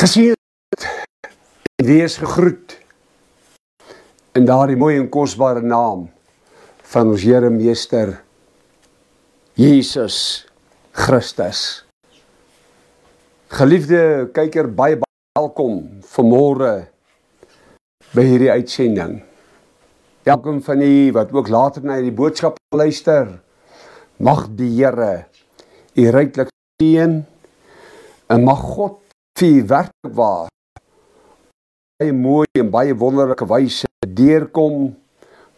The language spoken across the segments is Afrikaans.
Geseënd en wees gegroet in daardie mooi en kosbare naam van ons Here Meester Jesus Christus. Geliefde kyker, baie welkom vanmôre by hierdie uitsending. Elkeen van u wat ook later na die boodskap luister, mag die Here u ryklik seën en mag God vir u werklik waar baie mooi en baie wonderlike wyse deurkom.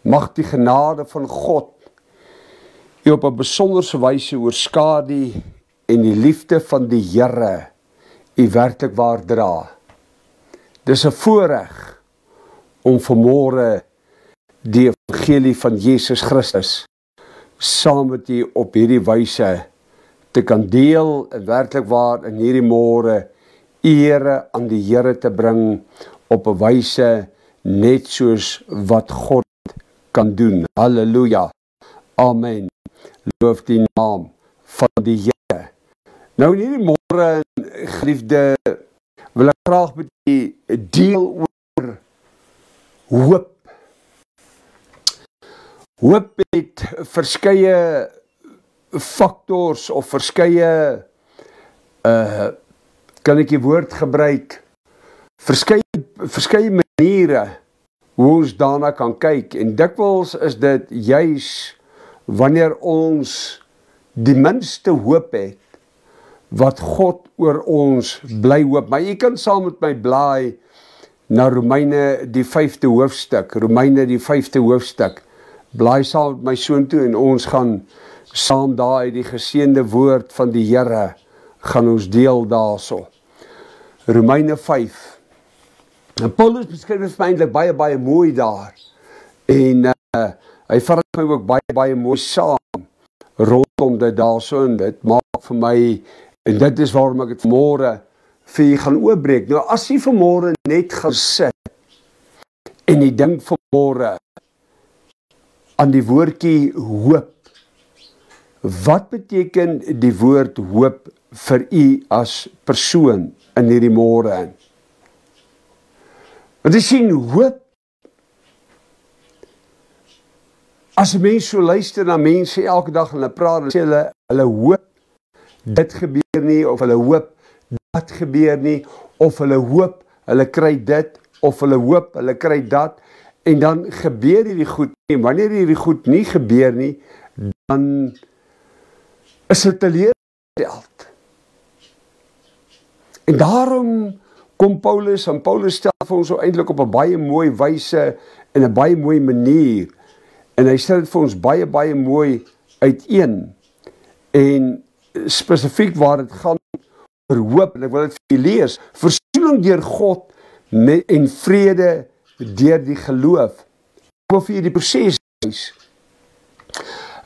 Mag die genade van God u op 'n besonderse wyse oorskadu en die liefde van die Here u werklik waar dra. Dis 'n voorreg om vanmôre die evangelie van Jesus Christus saam met u op hierdie wyse te kan deel en werklik waar in hierdie môre ere aan die Here te bring op 'n wyse net soos wat God kan doen. Halleluja. Amen. Loof die naam van die Here. Nou in hierdie môre, geliefde, wil ek graag met u deel oor hoop. Hoop het verskeie faktors of verskeie kan ek die woord gebruik, verskeie maniere hoe ons daarna kan kyk, en dikwels is dit juis wanneer ons die minste hoop het, wat God oor ons bly hoop. Maar jy kan saam met my blaai na Romeine die 5de hoofstuk, Romeine die 5de hoofstuk, blaai saam met my soontoe en ons gaan saam daar uit die geseënde woord van die Here gaan ons deel daarso. Romeine 5. En Paulus beskryf dit vir my eintlik baie mooi daar. En hy vat my ook baie mooi saam rondom dit daarso, en dit maak vir my, en dit is waarom ek dit vanmôre vir jy gaan oopbreek. Nou as jy vanmôre net gaan sit en jy dink vanmôre aan die woordjie hoop, wat beteken die woord hoop vir u as persoon in hierdie môre? Want jy sien, hoop, as mense so luister na mense elke dag en hulle praat, en sê hulle hoop dit gebeur nie, of hulle hoop dat gebeur nie, of hulle hoop hulle kry dit, of hulle hoop hulle kry dat, en dan gebeur hierdie goed nie. En wanneer hierdie goed nie gebeur nie, dan is dit teleurgesteld. En daarom kom Paulus, en Paulus stel vir ons so eintlik op 'n baie mooi wyse, en 'n baie mooi manier, en hy stel dit vir ons baie mooi uiteen, en spesifiek waar dit gaan oor hoop, en ek wil dit vir julle lees, versoening deur God en vrede deur die geloof. Ek wil vir julle die proses wys.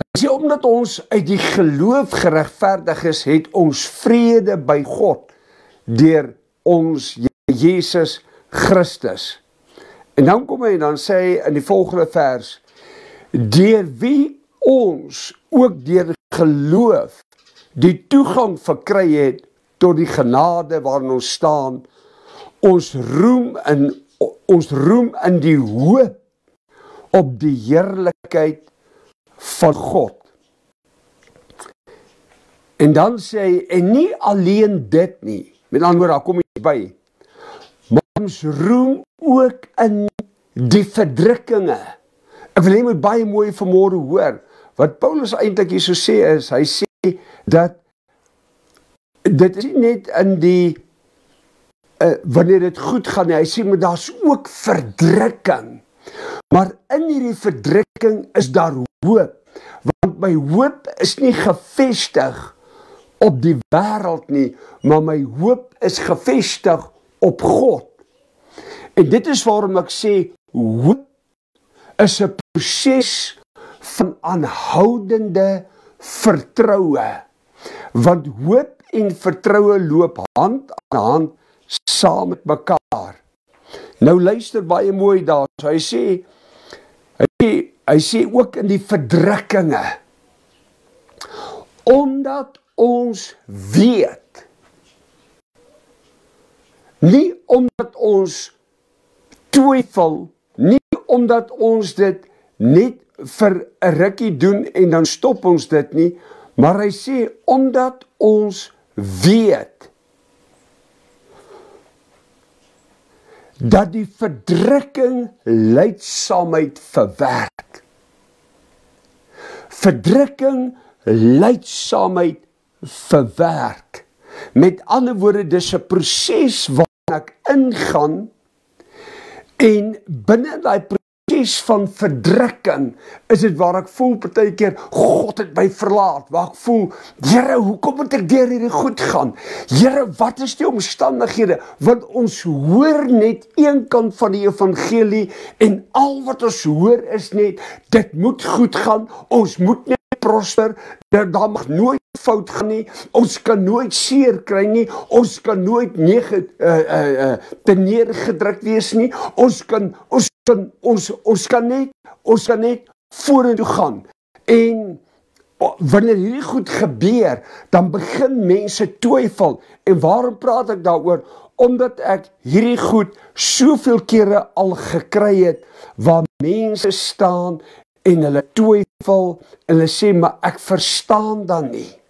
Hy sê, omdat ons uit die geloof geregverdig is, het ons vrede by God deur ons Jesus Christus. En dan kom hy en dan sê hy in die volgende vers, deur wie ons ook deur geloof die toegang verkry het tot die genade waarin ons staan, ons roem in die hoop op die heerlikheid van God. En dan sê hy, en nie alleen dit nie, met ander woorde, daar kom iets by, maar ons roem ook in die verdrukkinge. Ek wil jy moet baie mooi vanmôre hoor, wat Paulus eintlik hier so sê is, hy sê dat dit is nie net in die wanneer dit goed gaan nie, hy sê, maar daar is ook verdrukking. Maar in hierdie verdrukking is daar hoop, want my hoop is nie gefestig op die wêreld nie, maar my hoop is gefestig op God. En dit is waarom ek sê, hoop is 'n proses van aanhoudende vertroue. Want hoop en vertroue loop hand aan hand saam met mekaar. Nou luister baie mooi daar, so hy sê ook in die verdrukkinge, omdat ons weet Nie omdat ons twyfel, nie omdat ons dit net vir 'n rukkie doen en dan stop ons dit nie, maar hy sê omdat ons weet dat die verdrukking lydsaamheid verwerk. Verdrukking lydsaamheid verwerk. Met ander woorde, dis 'n proses waarin ek ingaan en binne daai proses van verdrukking is dit waar ek voel partykeer God het my verlaat, waar ek voel, Here, hoekom moet ek deur hierdie goed gaan? Here, wat is die omstandighede? Want ons hoor net een kant van die evangelie en al wat ons hoor is net, dit moet goed gaan, ons moet net prosper, daar mag nooit fout gaan nie, ons kan nooit seer kry nie, ons kan nooit te neergedruk wees nie, ons kan net vorentoe gaan. En wanneer hierdie goed gebeur, dan begin mense twyfel. En waarom praat ek daaroor? Omdat ek hierdie goed soveel kere al gekry het, waar mense staan en hulle twyfel, en hulle sê, maar ek verstaan dan nie.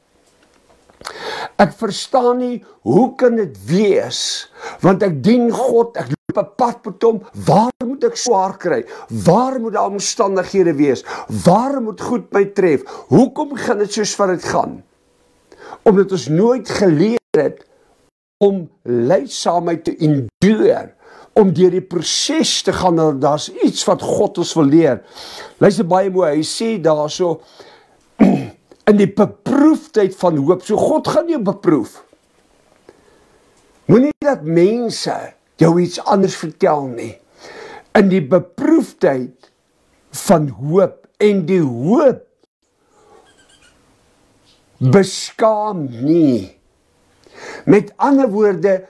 Ek verstaan nie, hoe kan dit wees? Want ek dien God, ek loop 'n pad met hom, waar moet ek swaar kry? Waar moet daar omstandighede wees? Waar moet goed my tref? Hoekom gaan dit soos wat dit gaan? Omdat ons nooit geleer het om lydsaamheid te endure, om deur die proses te gaan, daar's iets wat God ons wil leer. Luister baie mooi, hy sê daarso, in die beproefdheid van hoop, so God gaan jou beproef. Moenie dat mense jou iets anders vertel nie. In die beproefdheid van hoop, en die hoop beskaam nie. Met ander woorde,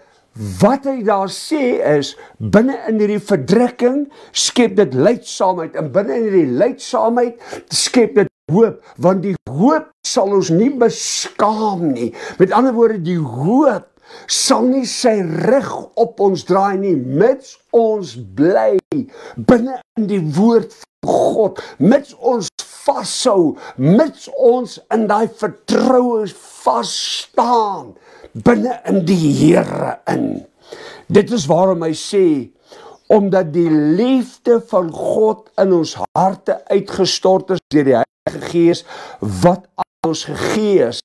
wat hy daar sê is, binne in hierdie verdrukking skep dit lydsaamheid, en binne in hierdie lydsaamheid skep dit hoop, want die hoop sal ons nie beskaam nie. Met ander woorde, die hoop sal nie sy rug op ons draai nie, mits ons bly binne in die woord van God, mits ons vashou, mits ons in daai vertroue vas staan, binne in die Here in. Dit is waarom hy sê, omdat die liefde van God in ons harte uitgestort is deur die Heilige Gees, wat aan ons gegee is.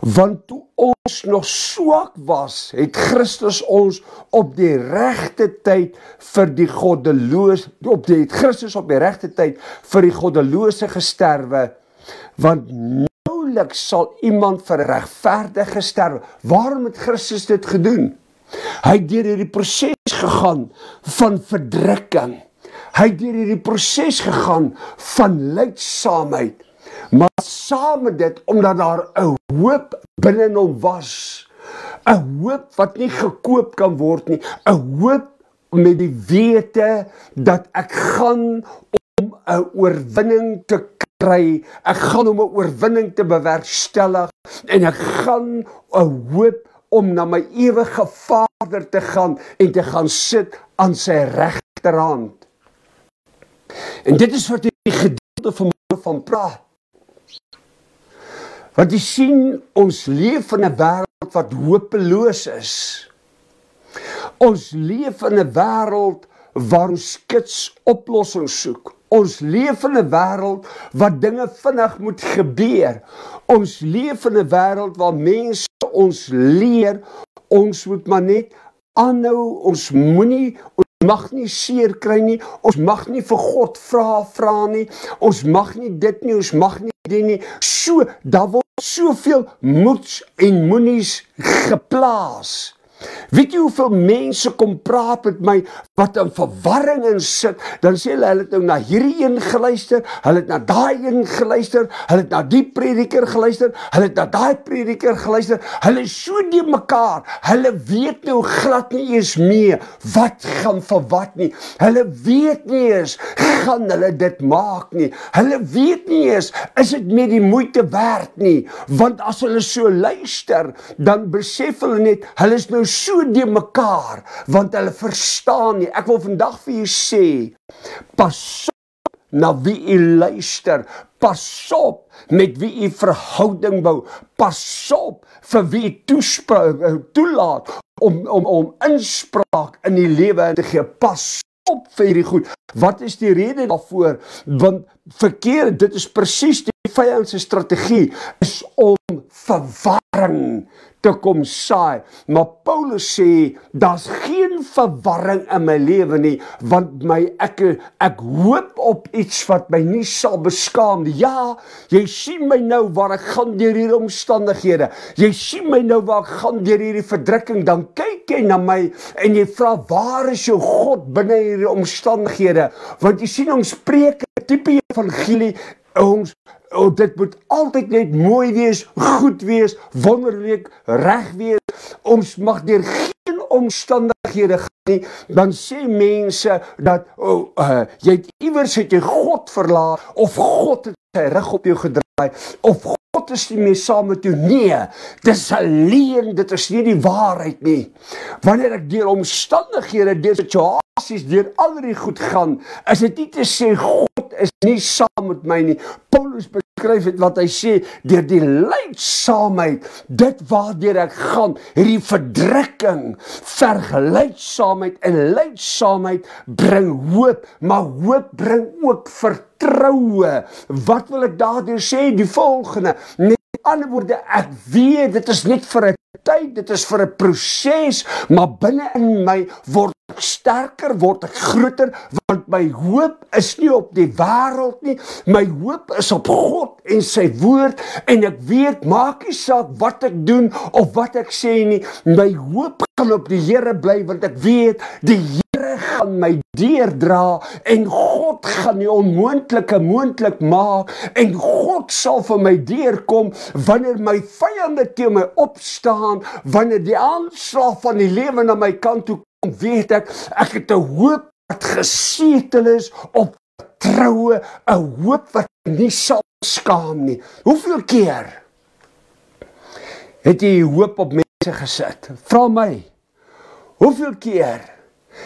Want toe ons nog swak was, het Christus ons op die regte tyd vir die goddelose, het Christus op die regte tyd vir die goddelose gesterwe, want nauwelijks sal iemand vir regverdige sterwe. Waarom het Christus dit gedoen? Hy het deur hierdie proses gegaan van verdrukking. Hy het deur hierdie proses gegaan van lydsaamheid. Maar saam met dit, omdat daar 'n hoop binne hom was, 'n hoop wat nie gekoop kan word nie, 'n hoop met die wete dat ek gaan om 'n oorwinning te kry, ek gaan om 'n oorwinning te bewerkstellig, en ek gaan 'n hoop om na my ewige Vader te gaan en te gaan sit aan sy regterhand. En dit is wat die gedeelte van praat. Want jy sien, ons leef in 'n wêreld wat hopeloos is. Ons leef in 'n wêreld waar ons skits oplossings soek. Ons leef in 'n wêreld waar dinge vinnig moet gebeur. Ons leef in 'n wêreld waar mense ons leer, ons moet maar net aanhou, ons mag nie seer kry nie, ons mag nie vir God vra nie, ons mag nie dit nie, ons mag nie dit nie. So, daar word soveel moeds en moenies geplaas. Weet jy hoeveel mense kom praat met my, wat in verwarring in sit, dan sê hulle het nou na hierdie een geluister, hulle het na daai een geluister, hulle het na die prediker geluister, hulle het na daai prediker geluister, hulle is so die mekaar, hulle weet nou glad nie eens meer, wat gaan vir wat nie, hulle weet nie eens, gaan hulle dit maak nie, hulle weet nie eens, is dit met die moeite werd nie, want as hulle so luister, dan besef hulle net, hulle is nou so die mekaar, want hulle verstaan nie. Ek wil vandag vir jou sê, pas op na wie u luister, pas op met wie u verhouding bou, pas op vir wie u toelaat om inspraak in die lewe te gee, pas op vir hierdie goed. Wat is die rede daarvoor? Want verkeerd, dit is presies die vyand se strategie, is om verwarring te kom saai. Maar Paulus sê, daar's geen verwarring in my lewe nie, want ek hoop op iets wat my nie sal beskaam nie. Ja, jy sien my nou waar ek gaan deur hierdie omstandighede. Jy sien my nou waar ek gaan deur hierdie verdrukking. Dan kyk jy na my en jy vra, waar is jou God binne hierdie omstandighede? Want jy sien, ons preek 'n tipe evangelie, dit moet altyd net mooi wees, goed wees, wonderlik, reg wees. Ons mag deur geen omstandighede gaan nie. Dan sê mense dat jy het iewers het jy God verlaat, of God het sy rug op jou gedraai, of God is nie meer saam met jou. Nee, dis 'n leuen, dit is nie die waarheid nie. Wanneer ek deur omstandighede, deur situasies, deur al die goed gaan, is dit nie te sê God is nie saam met my nie. Paulus beskryf het wat hy sê, deur die lydsaamheid, dit waardeur ek gaan, hierdie verdrukking, vergelyksaamheid en lydsaamheid bring hoop, maar hoop bring ook vertroue. Wat wil ek daardeur sê? Die volgende, met ander woorde, ek weet, dit is net vir 'n tyd, dit is vir 'n proses, maar binne in my word ek sterker, word ek groter, want my hoop is nie op die wêreld nie, my hoop is op God en sy woord, en ek weet, maak nie saak wat ek doen, of wat ek sê nie, my hoop gaan op die Here bly, want ek weet, die Here gaan my deurdra, en God gaan die onmoontlike moontlik maak, en God sal vir my deurkom, wanneer my vyande teen my opstaan, wanneer die aanslag van die lewe na my kant toe kom, weet ek het 'n hoop wat gesetel is op vertroue, 'n hoop wat nie sal skaam nie. Hoeveel keer het jy hoop op mense gesit? Vra my, hoeveel keer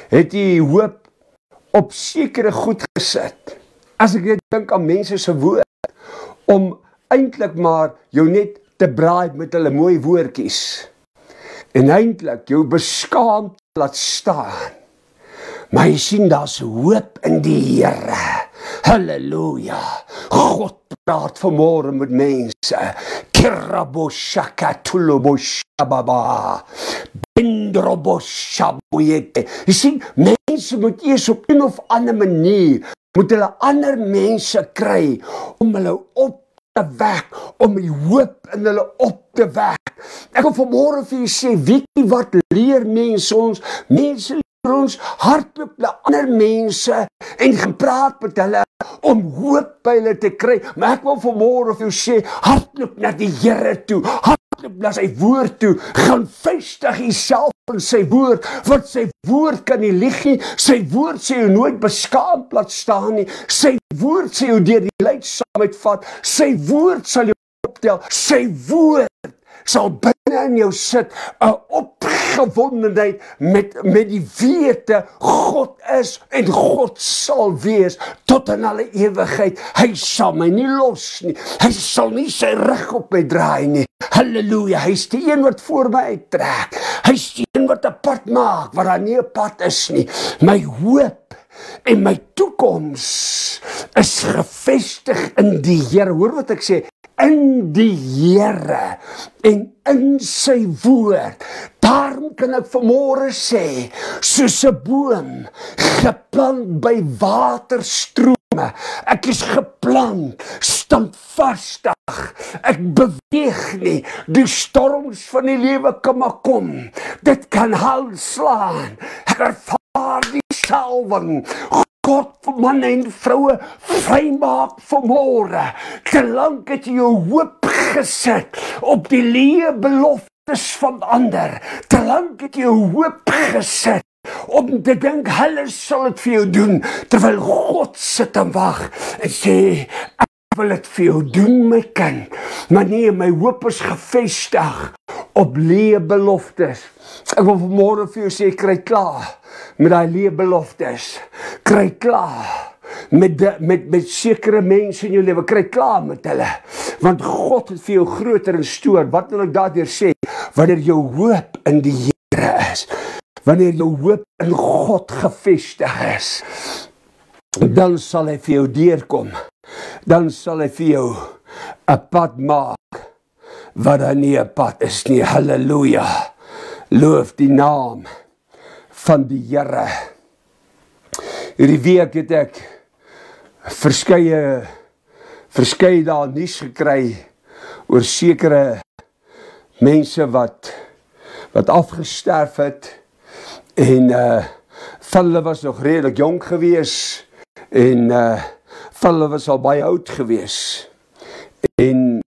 het jy hoop op sekere goed gesit? As ek net dink aan mense se woord, om eintlik maar jou net te braai met hulle mooi woordjies, en eintlik jou beskaamd laat staan. Maar jy sien, daar's hoop in die Here. Halleluja. God praat vanmôre met mense. Kirabosakatuloboshababa. Bindroboshabuyete. Jy sien, mense moet eers op een of ander manier, moet hulle ander mense kry, om hulle op te wek, om die hoop in hulle op te wek. Ek wil vanmôre vir julle sê, weet jy wat leer mense ons? Mense leer ons hardloop na ander mense en gaan praat met hulle om hoop by hulle te kry. Maar ek wil vanmôre vir jou sê, hardloop na die Here toe, hardloop na sy woord toe, gaan vestig jouself in sy woord, want sy woord kan nie lieg nie, sy woord sê jou nooit beskaamd laat staan nie, sy woord sê jou deur die lydsaamheid vat, sy woord sal jou optel, sy woord sal binne in jou sit, 'n opgewondenheid met die wete, God is en God sal wees tot in alle ewigheid. Hy sal my nie los nie, hy sal nie sy rug op my draai nie. Halleluja, hy is die een wat voor my uittrek, hy is die een wat 'n pad maak waar daar nie 'n pad is nie. My hoop en my toekoms is gevestig in die Here. Hoor wat ek sê, in die Here en in sy woord. Daarom kan ek vanmôre sê, soos 'n boom geplant by waterstrome, ek is geplant, standvastig, ek beweeg nie, die storms van die lewe kan maar kom, dit kan halslaan, ek ervaar die salwing, God vir manne en vroue vrymaak vanmôre. Te lank het jy jou hoop gesit op die leë beloftes van ander. Te lank het jy jou hoop gesit om te dink hulle sal dit vir jou doen, terwyl God sit en wag en sê, ek wil dit vir jou doen, my kind. Maar nee, my hoop is gevestig op leebeloftes. Ek wil vanmôre vir jou sê, kry klaar met daai leebeloftes. Kry klaar met sekere mense in jou lewe, kry klaar met hulle. Want God het vir jou groter in stoor. Wat wil ek daardeur sê? Wanneer jou hoop in die Here is, wanneer jou hoop in God gefestig is, dan sal hy vir jou deurkom. Dan sal hy vir jou 'n pad maak wat daar nie 'n pad is nie. Halleluja. Loof die naam van die Here. Hierdie week het ek verskeie dae nuus gekry oor sekere mense wat afgesterf het en van hulle was nog redelik jonk gewees en van hulle was al baie oud gewees. En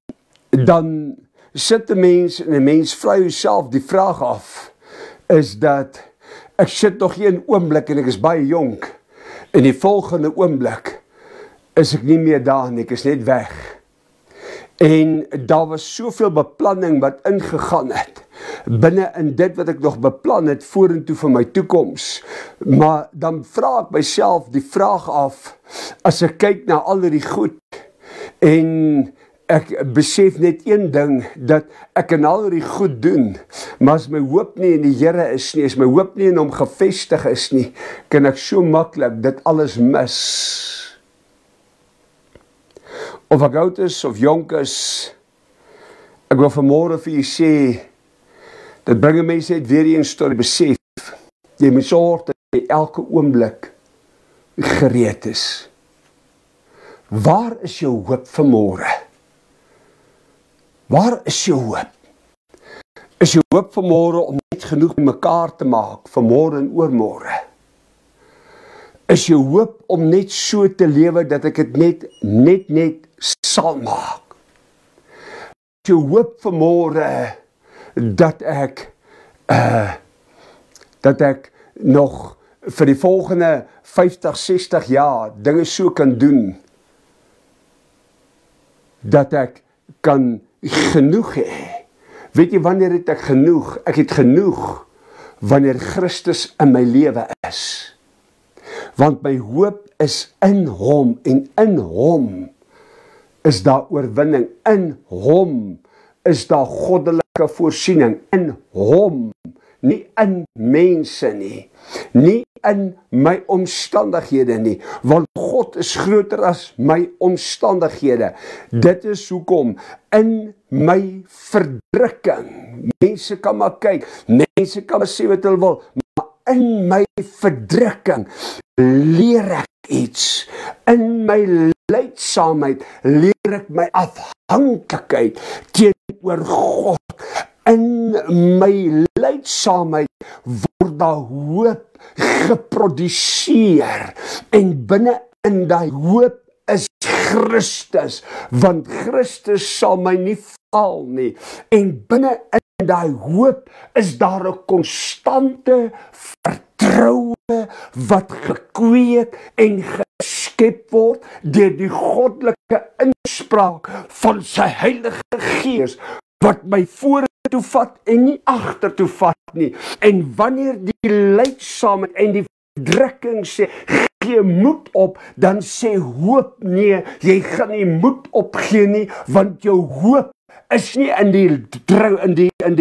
dan sit 'n mens en 'n mens vra jouself die vraag af, is dat ek sit nog een oomblik en ek is baie jonk en die volgende oomblik is ek nie meer daar nie, ek is net weg. En daar was soveel beplanning wat ingegaan het, binne in dit wat ek nog beplan het, vorentoe vir my toekoms. Maar dan vra ek myself die vraag af, as ek kyk na al die goed, en ek besef net een ding, dat ek kan al die goed doen, maar as my hoop nie in die Here is nie, as my hoop nie in hom gefestig is nie, kan ek so maklik dit alles mis. Of ek oud is of jonk is, ek wil vanmôre vir u sê, dit bring mense net weer eens tot die besef, jy moet sorg dat jy elke oomblik gereed is. Waar is jou hoop vanmôre? Waar is jou hoop? Is jou hoop vanmôre om net genoeg met mekaar te maak, vanmôre en oormôre? Is jou hoop om net so te lewe, dat ek het net sal maak? Is jou hoop vanmôre, dat ek nog vir die volgende 50, 60 jaar dinge so kan doen, dat ek kan genoeg hê. Weet jy wanneer het ek genoeg? Ek het genoeg wanneer Christus in my lewe is. Want my hoop is in hom, en in hom is daar oorwinning. In hom is daar goddelike voorsiening. In hom, nie in mense nie. Nie in my omstandighede nie, want God is groter as my omstandighede. Dit is hoekom in my verdrukking, mense kan maar kyk, mense kan maar sê wat hulle wil, maar in my verdrukking leer ek iets. In my lydsaamheid leer ek my afhanklikheid teenoor God. In my lydsaamheid word daar hoop geproduseer, en binne in daai hoop is Christus, want Christus sal my nie faal nie, en binne in daai hoop is daar 'n konstante vertroue wat gekweek en geskep word deur die goddelike inspraak van sy Heilige Gees, wat my vorentoe vat en nie agtertoe vat nie. En wanneer die lydsaamheid en die verdrukking sê, gee moed op, dan sê hoop nee, jy gaan nie moed opgee nie, want jou hoop is nie in die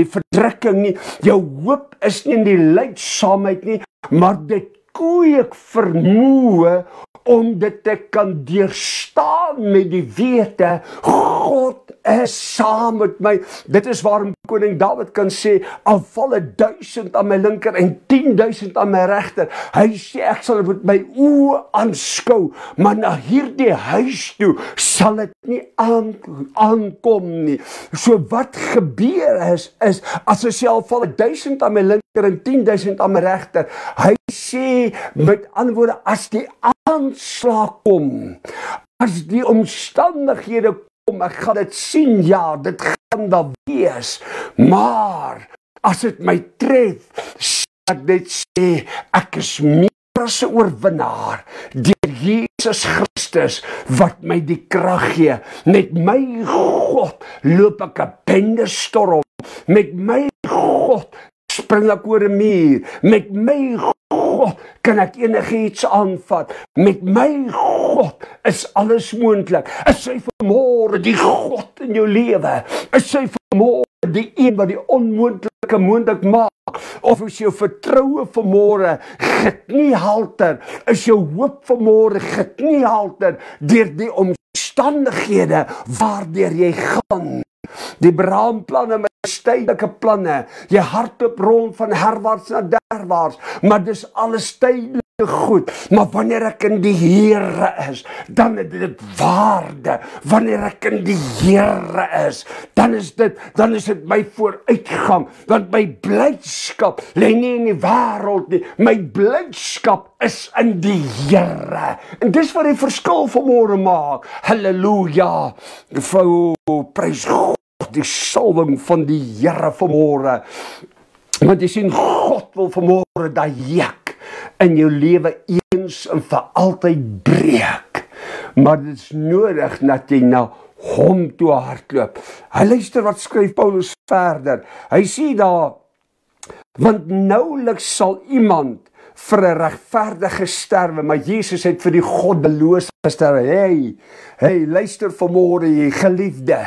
verdrukking nie, jou hoop is nie in die lydsaamheid nie, maar dit kweek vermoë om dit te kan deurstaan met die wete, God is saam met my. Dit is waarom koning Dawid kan sê, al val 1000 aan my linker en 10.000 aan my regter, hy sê ek sal met my oë aanskou, maar na hierdie huis toe sal dit nie aankom nie. So wat gebeur is as hy sê al val 1000 aan my linker en 10.000 aan my regter, hy sê met ander woorde, as die aanslag kom, as die omstandighede kom, ek gaan dit sien, ja, dit gaan daar wees, maar as dit my tref, sal ek net sê, ek is meer as 'n oorwinnaar deur Jesus Christus wat my die krag gee. Met my God loop ek 'n bende storm, Met my God spring ek oor 'n muur. Met my God kan ek enigiets aanvat. Met my God is alles moontlik. Is hy vanmôre die God in jou lewe? Is hy vanmôre die een wat die onmoontlike moontlik maak? Of is jou vertroue vanmôre gekniehalter? Is jou hoop vanmôre gekniehalter deur die omstandighede waardeur jy gaan? Die braanplanne met tydelike planne. Jy hardloop rond van herwaarts na derwaarts, maar dis alles tydelik goed. Maar wanneer ek in die Here is, dan het dit waarde. Wanneer ek in die Here is, dan is dit my vooruitgang. Want my blydskap lê nie in die wêreld nie. My blydskap is in die Here. En dis wat die verskil vanmôre maak. Halleluja. Prys God. Die salwing van die Here vanmôre. Want jy sien, God wil vanmôre daai juk in jou lewe eens en vir altyd breek. Maar dit is nodig dat jy na hom toe hardloop. Hy luister wat skryf Paulus verder. Hy sê daar, want nouliks sal iemand vir 'n regverdige sterwe, maar Jesus het vir die goddelose gesterwe. Hey, luister vanmôre, jy geliefde.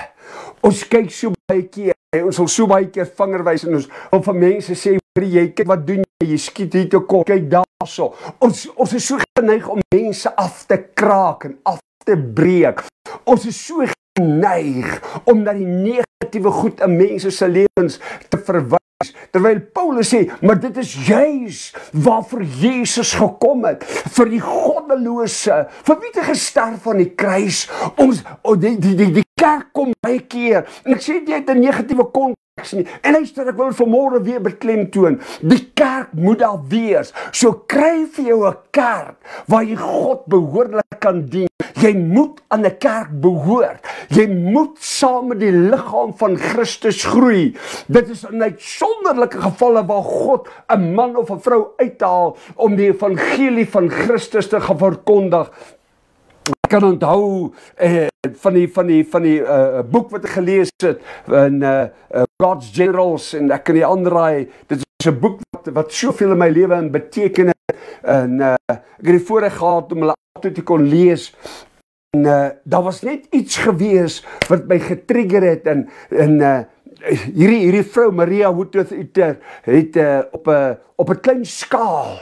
Ons kyk so baie keer, ons sal so baie keer vingerwys en ons wil vir mense sê, jy kyk wat doen jy skiet hier te kop, kyk daarso. Ons is so geneig om mense af te kraak en af te breek. Ons is so geneig om na die negatiewe goed in mense se lewens te verwys. Terwyl Paulus sê, maar dit is juis waarvoor Jesus gekom het, vir die goddelose, vir wie het gesterf aan die kruis. Die kerk kom baie keer, en ek sê dit uit 'n negatiewe konteks nie, en luister, ek wil vanmôre weer beklemtoon, die kerk moet daar wees. So kry vir jou 'n kerk waar jy God behoorlik kan dien. Jy moet aan 'n kerk behoort. Jy moet saam met die liggaam van Christus groei. Dit is in uitsonderlike gevalle waar God 'n man of 'n vrou uithaal om die evangelie van Christus te verkondig. Ek kan onthou van die boek wat ek gelees het in God's Generals, en ek kan nie aanraai. Dit is 'n boek wat soveel in my lewe in beteken het, en ek het die voorreg gehad om hulle altyd te kon lees. En daar was net iets gewees wat my getrigger het, en hierdie vrou Maria Woodworth het op 'n klein skaal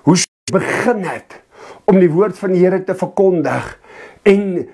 hoe sy begin het om die woord van die Here te verkondig. En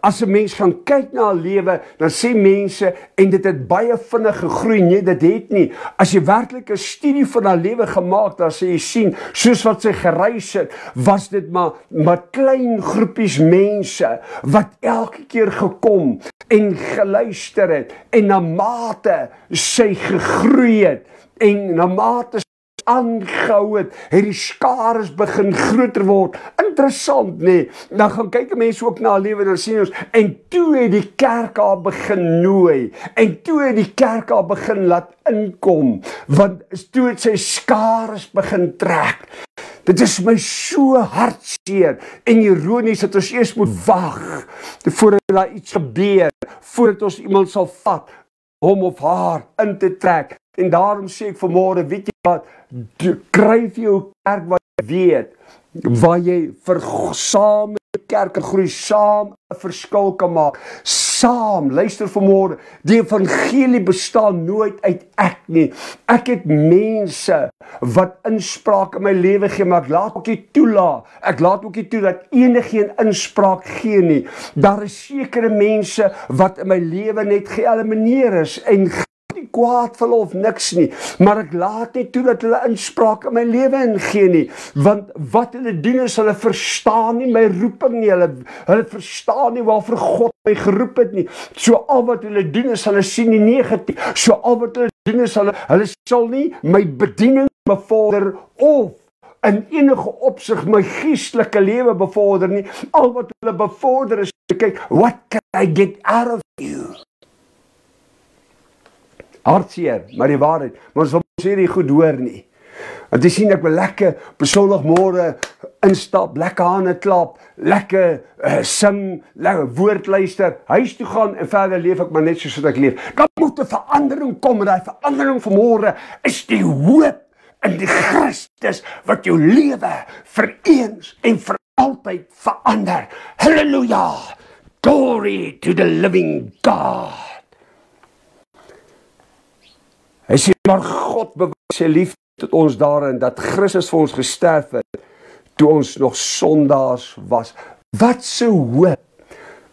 as 'n mens gaan kyk na haar lewe, dan sê mense, en dit het baie vinnig gegroei. Nee, dit het nie. As jy werklik 'n studie van haar lewe gemaak, dan sê jy sien, soos wat sy gereis het, was dit maar klein groepies mense, wat elke keer gekom en geluister het, en na mate sy gegroei het, en na mate aangehou het die skares begin groter word. Interessant, nee. Dan gaan kyk mense ook na haar lewe, dan sien ons, en toe het die kerk haar begin nooi, en toe het die kerk haar begin laat inkom, want toe het sy skares begin trek. Dit is my so hartseer en ironies dat ons eers moet wag voordat daar iets gebeur, voordat ons iemand sal vat, hom of haar in te trek. En daarom sê ek vanmôre, weet jy wat, kry vir jou kerk wat jy weet, waar jy saam met die kerk kan groei, saam 'n verskil kan maak, saam, luister vanmôre, die evangelie bestaan nooit uit ek nie. Ek het mense wat inspraak in my lewe gee, maar ek laat ook nie toelaat, ek laat ook nie toe dat enigeen inspraak gee nie. Daar is sekere mense wat in my lewe net geëlimineer is, en nie kwaad vir hulle of niks nie, maar ek laat nie toe dat hulle inspraak in my lewe ingee nie, want wat hulle doen is, hulle verstaan nie my roeping nie, hulle verstaan nie waarvoor God my geroep het nie. So al wat hulle doen is, hulle sien die negatief, so al wat hulle doen is, hulle sal nie my bediening bevorder of in enige opsig my geestelike lewe bevorder nie. Al wat hulle bevorder is, kyk, what can I get out of you? Hartseer, maar die waarheid, maar ons wil sê die goed hoor nie. Want jy sien, ek wil lekker op 'n Sondagmôre instap, lekker hande klap, lekker sing, lekker woord luister, huis toe gaan en verder leef ek maar net soos wat ek leef. Dan moet 'n verandering kom en daai verandering vanmôre is die hoop in die Christus wat jou lewe vir eens en vir altyd verander. Halleluja! Glory to the living God. Hy sê, maar God bewys sy liefde tot ons daarin, dat Christus vir ons gesterf het, toe ons nog sondaars was. Wat so hoop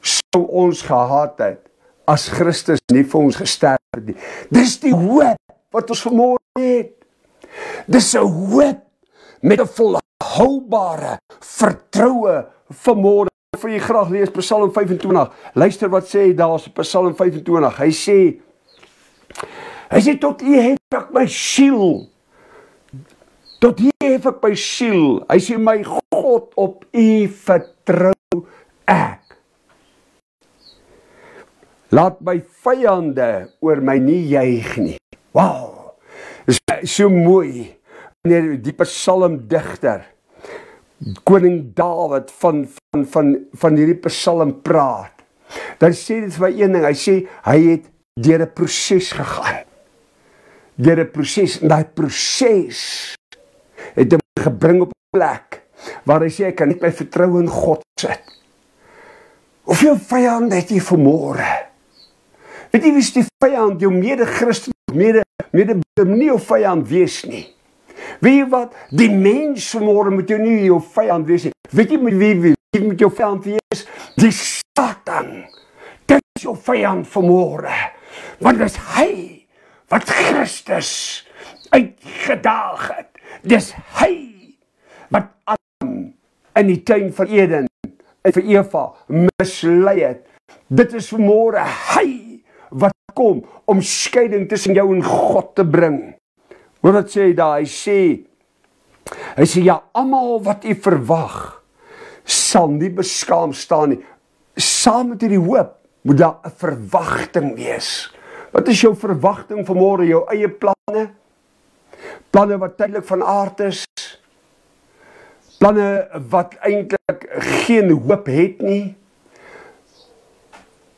sou ons gehad het, as Christus nie vir ons gesterf het nie. Dis die hoop wat ons vanmôre het. Dis 'n hoop met 'n volhoubare vertroue vanmôre. Ek wil jy graag lees Psalm 25. Luister wat sê daar is Psalm 25. Hy sê tot U hef ek my siel. Tot U hef ek my siel. Hy sê my God, op U vertrou ek. Laat my vyande oor my nie juig nie. Wow. Dis so mooi. Wanneer die psalmdigter Koning Dawid van hierdie psalm praat, dan sê dit vir my een ding, hy sê, hy het deur 'n proses gegaan. Deur 'n proses, en daai proses het hom gebring op 'n plek, waar hy sê, ek kan net my vertroue in God sit. Hoeveel vyande het jy vanmôre? Weet jy wie is die vyand, jou mede-Christen, nie jou vyand wees nie. Weet jy wat, die mens vanmôre moet jou nie jou vyand wees nie. Weet jy wie moet jou vyand wees? Die Satan. Dit is jou vyand vanmôre. Want dis hy wat Christus uitgedaag het. Dis hy wat Adam in die tuin van Eden en vir Eva mislei het. Dit is vanmôre hy wat kom om skeiding tussen jou en God te bring. Hoor wat sê hy daar, hy sê, ja, almal wat u verwag, sal nie beskaam staan nie. Saam met hierdie hoop, moet daar 'n verwagting wees. Wat is jou verwagting vanmôre, jou eie planne? Planne wat tydelik van aard is? Planne wat eintlik geen hoop het nie?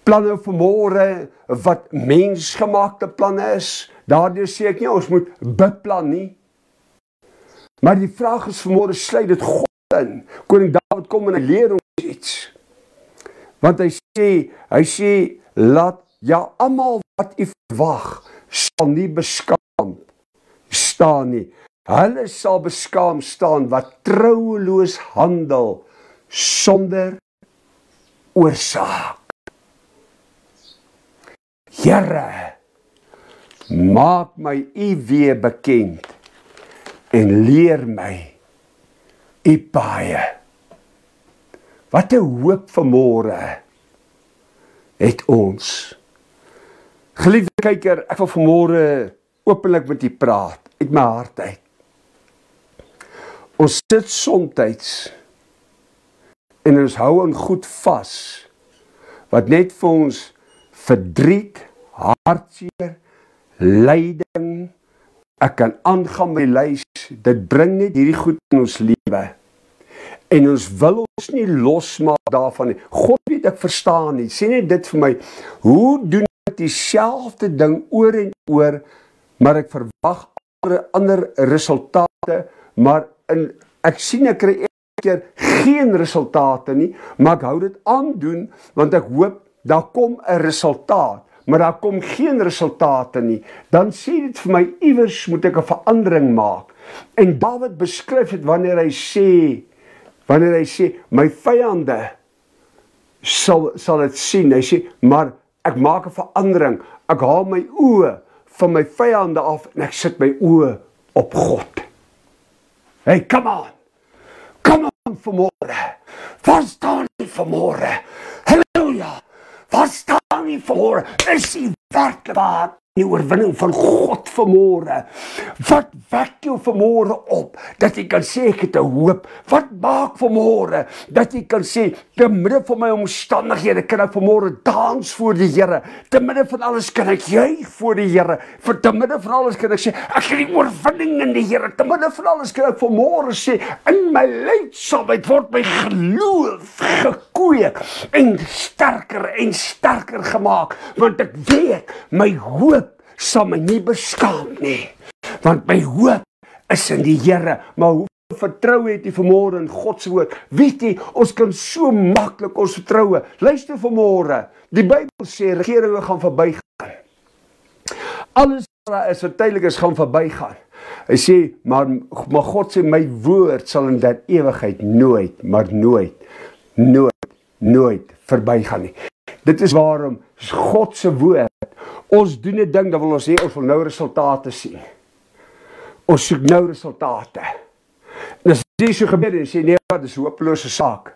Planne vanmôre wat mensgemaakte planne is? Daardeur sê ek nie, ons moet beplan nie. Maar die vraag is vanmôre, sluit dit God in. Koning Dawid kom en hy leer ons iets. Want hy sê, laat, ja, almal wat u verwag, sal nie beskaam staan nie. Hulle sal beskaam staan wat troueloos handel, sonder oorsaak. Here, maak my u weer bekend en leer my u paaie. Wat 'n hoop vanmôre het ons. Geliefde kyker, ek wil vanmôre openlik met u praat, uit my hart uit. Ons sit somtyds en ons hou aan goed vas, wat net vir ons verdriet, hartseer, lyding, ek kan aangaan met die lys, dit bring net hierdie goed in ons lewe. En ons wil ons nie losmaak daarvan nie. God weet ek verstaan nie, sê net dit vir my, hoe doen ek dieselfde ding oor en oor, maar ek verwag ander resultate, maar ek sien ek kry elke keer geen resultate nie, maar ek hou dit aan doen, want ek hoop, daar kom 'n resultaat, maar daar kom geen resultate nie, dan sê dit vir my, iewers moet ek 'n verandering maak. En Dawid beskryf dit wanneer hy sê, my vyande sal dit sien, hy sê, maar ek maak 'n verandering, ek haal my oë van my vyande af, en ek sit my oë op God. Hey, come on vanmôre, waar staan jy vanmôre? Halleluja, waar staan jy vanmôre? Is jy werklik waar die oorwinning van God vanmôre. Wat wek jou vanmôre op, dat jy kan sê, ek het 'n hoop? Wat maak vanmôre, dat jy kan sê, te midde van my omstandighede, kan ek vanmôre dans voor die Here, te midde van alles kan ek juig voor die Here, te midde van alles kan ek sê, ek het die oorwinning in die Here, te midde van alles kan ek vanmôre sê, in my lydsaamheid word my geloof gekweek, en sterker gemaak, want ek weet, my hoop sal my nie beskaam nie, want my hoop is in die Here. Maar hoeveel vertroue het jy vanmôre in God se woord? Weet jy, ons kan so maklik ons vertroue. Luister vanmôre, die Bybel sê regeringe gaan verbygaan. Alles wat daar is wat tydelik is, gaan verbygaan. Hy sê, maar God sê, my woord sal in dat ewigheid nooit, maar nooit verbygaan nie. Dit is waarom God se woord, ons doen 'n ding, dan wil ons sê, ons wil nou resultate sien. Ons soek nou resultate. En as dit so gebeur, en sê, nee, wat is 'n hopelose saak.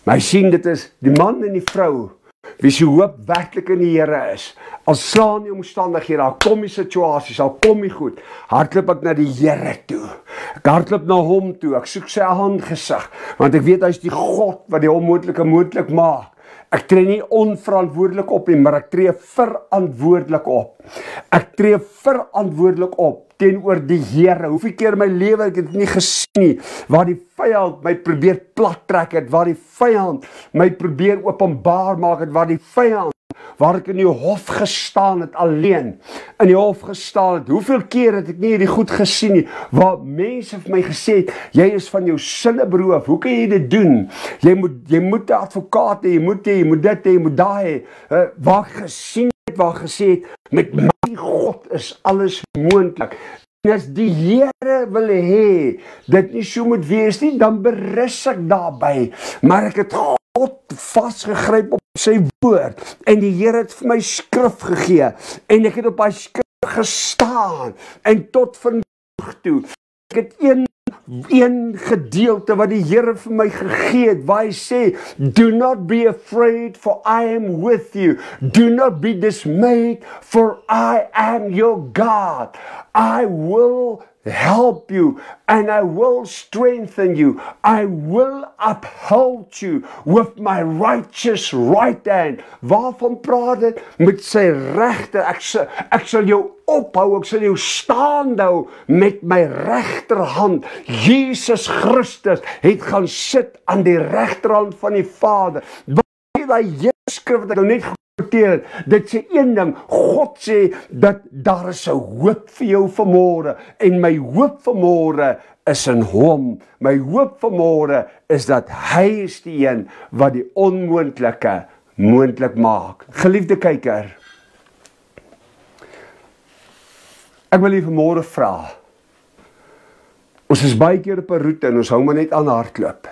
Maar hy sien, dit is die man en die vrou, wie se hoop werklik in die Here is. Al slaan die omstandighede, al kom die situasies, al kom die goed, hardloop ek na die Here toe. Ek hardloop na hom toe, ek soek sy aangesig, want ek weet hy is die God wat die onmoontlike moontlik maak. Ek tree nie onverantwoordelik op nie, maar ek tree verantwoordelik op. Ek tree verantwoordelik op teenoor die Here. Hoeveel keer in my lewe ek het nie gesien nie, waar die vyand my probeer plat trek het, waar die vyand my probeer openbaar maak het, waar die vyand, waar ek in die hof gestaan het, alleen in die hof gestaan het. Hoeveel keer het ek nie hierdie goed gesien nie, waar mense vir my gesê het, jy is van jou sinne beroof, hoe kan jy dit doen? Jy moet 'n advokaat hê, jy moet dit hê, jy moet daai hê, waar gesien het, waar gesê het, met my God is alles moontlik. En as die Here wil hê, dit nie so moet wees nie, dan berus ek daarby, maar ek het God vasgegryp op sy woord, en die Here het vir my skrif gegee, en ek het op hy skrif gestaan, en tot vandag toe, ek het een gedeelte wat die Here vir my gegee het, waar hy sê, do not be afraid, for I am with you. Do not be dismayed, for I am your God. I will help you, and I will strengthen you. I will uphold you with my righteous right hand. Waarvan praat dit? Met sy regter. Ek sal jou ophou, ek sal jou staande hou met my regterhand. Jesus Christus het gaan sit aan die regterhand van die Vader. Wat is daai skrif wat ek nou net gequoteer het? Dit sê een ding, God sê dat daar is 'n hoop vir jou vanmôre, en my hoop vanmôre is in hom. My hoop vanmôre is dat hy is die een wat die onmoontlike moontlik maak. Geliefde kyker, ek wil u vanmôre vra, ons is baie keer op 'n roete en ons hou maar net aan hardloop.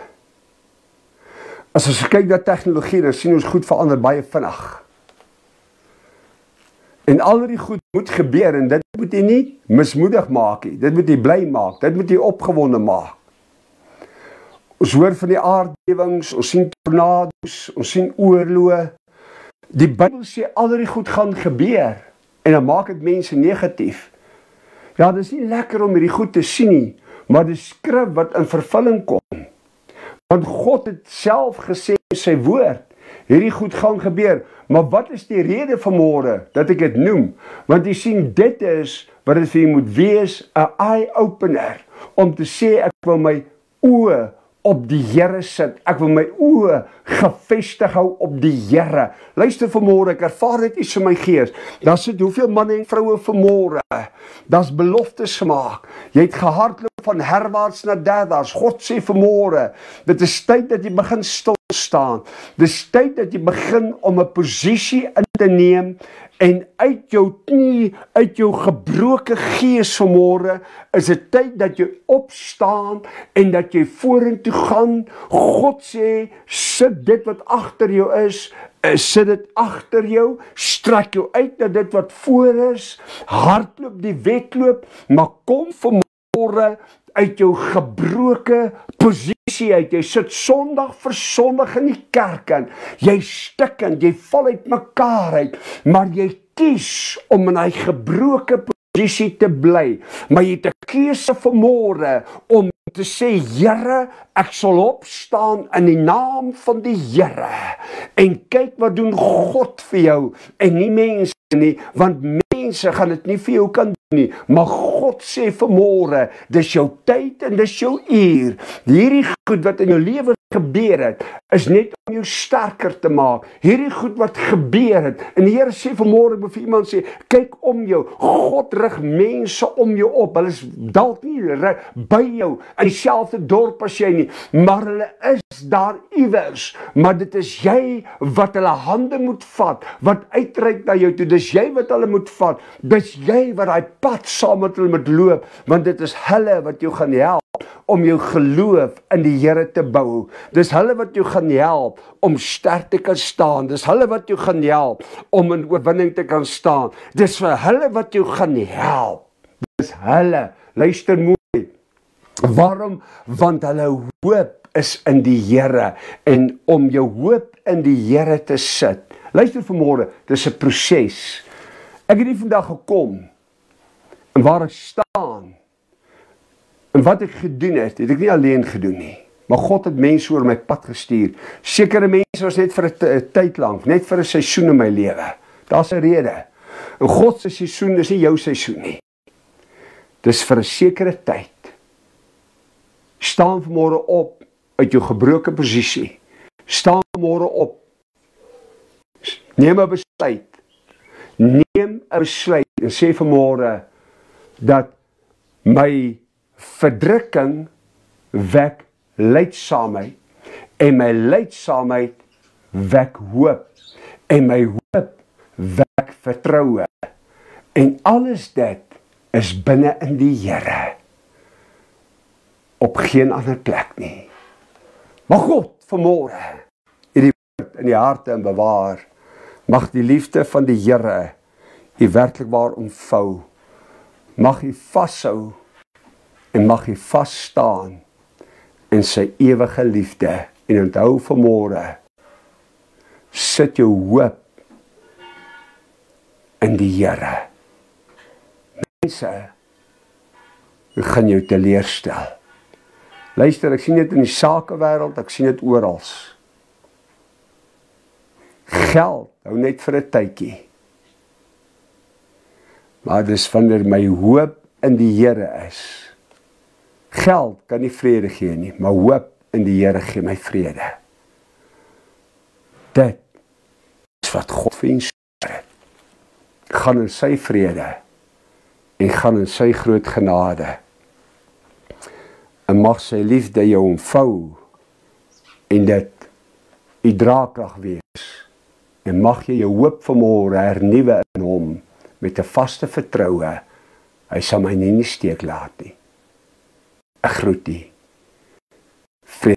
As ons kyk na tegnologie, dan sien ons goed verander baie vinnig. En al die goed moet gebeur, en dit moet jy nie mismoedig maak nie. Dit moet jy bly maak, dit moet jy opgewonde maak. Ons hoor van die aardbewings, ons sien tornado's, ons sien oorloë. Die Bybel sê al die goed gaan gebeur, en dan maak dit mense negatief. Ja, dit is nie lekker om hierdie goed te sien nie, maar die skrif wat in vervulling kom. Want God het self gesê in sy woord, hierdie goed gaan gebeur. Maar wat is die rede vanmôre dat ek dit noem? Want jy sien, dit is wat dit vir jy moet wees, 'n eye-opener, om te sê, ek wil my oë op die Here sit. Ek wil my oë gefestig hou op die Here. Luister vanmôre, ek ervaar dit iets in my gees. Daar sit hoeveel manne en vroue vanmôre. Daar's beloftes gemaak. Jy het gehardloop van herwaarts na derwaarts. God sê vanmôre, dit is tyd dat jy begin stil staan. Dit is tyd dat jy begin om 'n posisie in te neem, en uit jou knie, uit jou gebroke gees vanmôre, is dit tyd dat jy opstaan en dat jy vorentoe gaan. God sê, sit dit wat agter jou is, sit dit agter jou, strek jou uit na dit wat voor is, hardloop die wedloop, maar kom vanmôre uit jou gebroke posisie uit. Jy sit Sondag vir Sondag in die kerk in. Jy stikkend, jy val uit mekaar uit, maar jy kies om in hy gebroke posisie te bly, maar jy het 'n keuse vanmôre om te sê, Here, ek sal opstaan in die naam van die Here, en kyk wat doen God vir jou, en nie mense nie, want mense gaan dit nie vir jou kan doen nie, maar God sê vanmôre, dis jou tyd en dis jou uur, hierdie goed wat in jou lewe gebeur het, is net om jou sterker te maak, hierdie goed wat gebeur het, en die Here sê vanmôre, ek wil vir iemand sê, kyk om jou, God rig mense om jou op, hulle is dalk nie by jou, in dieselfde dorp as jy nie, maar hulle is daar iewers, maar dit is jy wat hulle hande moet vat, wat uitreik na jou toe, dis jy wat hulle moet vat, dis jy wat daai pad saam met hulle moet loop, want dit is hulle wat jou gaan help, om jou geloof in die Here te bou. Dis hulle wat jou gaan help om sterk te kan staan. Dis hulle wat jou gaan help om in oorwinning te kan staan. Dis vir hulle wat jou gaan help. Dis hulle. Luister mooi. Waarom? Want hulle hoop is in die Here. En om jou hoop in die Here te sit. Luister vanmôre, dis 'n proses. Ek het hier vandag gekom en waar ek staan en wat ek gedoen het ek nie alleen gedoen nie. Maar God het mense oor my pad gestuur. Sekere mense was net vir 'n tyd lank, net vir 'n seisoen in my lewe. Daar's 'n rede. En God se seisoen is nie jou seisoen nie. Dis vir 'n sekere tyd. Staan vanmôre op uit jou gebroke posisie. Staan vanmôre op. Neem 'n besluit. Neem 'n besluit en sê vanmôre dat my verdrukking wek lydsaamheid en my lydsaamheid wek hoop en my hoop wek vertroue en alles dit is binne in die Here op geen ander plek nie. Mag God vanmôre hierdie woord in die harte en bewaar. Mag die liefde van die Here u werklik waar omvou. Mag u vashou en mag u vas staan in sy ewige liefde. En onthou vanmôre, sit jou hoop in die Here. Mense gaan jou teleurstel. Luister, ek sien dit in die sakewêreld, ek sien dit oral. Geld hou net vir 'n tydjie. Maar dis wanneer my hoop in die Here is. Geld kan nie vrede gee nie, maar hoop in die Here gee my vrede. Dit is wat God vir ons het. Gaan in sy vrede en gaan in sy groot genade. En mag sy liefde jou omvou en dit u draagkrag wees. En mag jy jou hoop vanmôre hernuwe in hom met 'n vaste vertroue. Hy sal my nie in die steek laat nie. Ek groet u. Vrede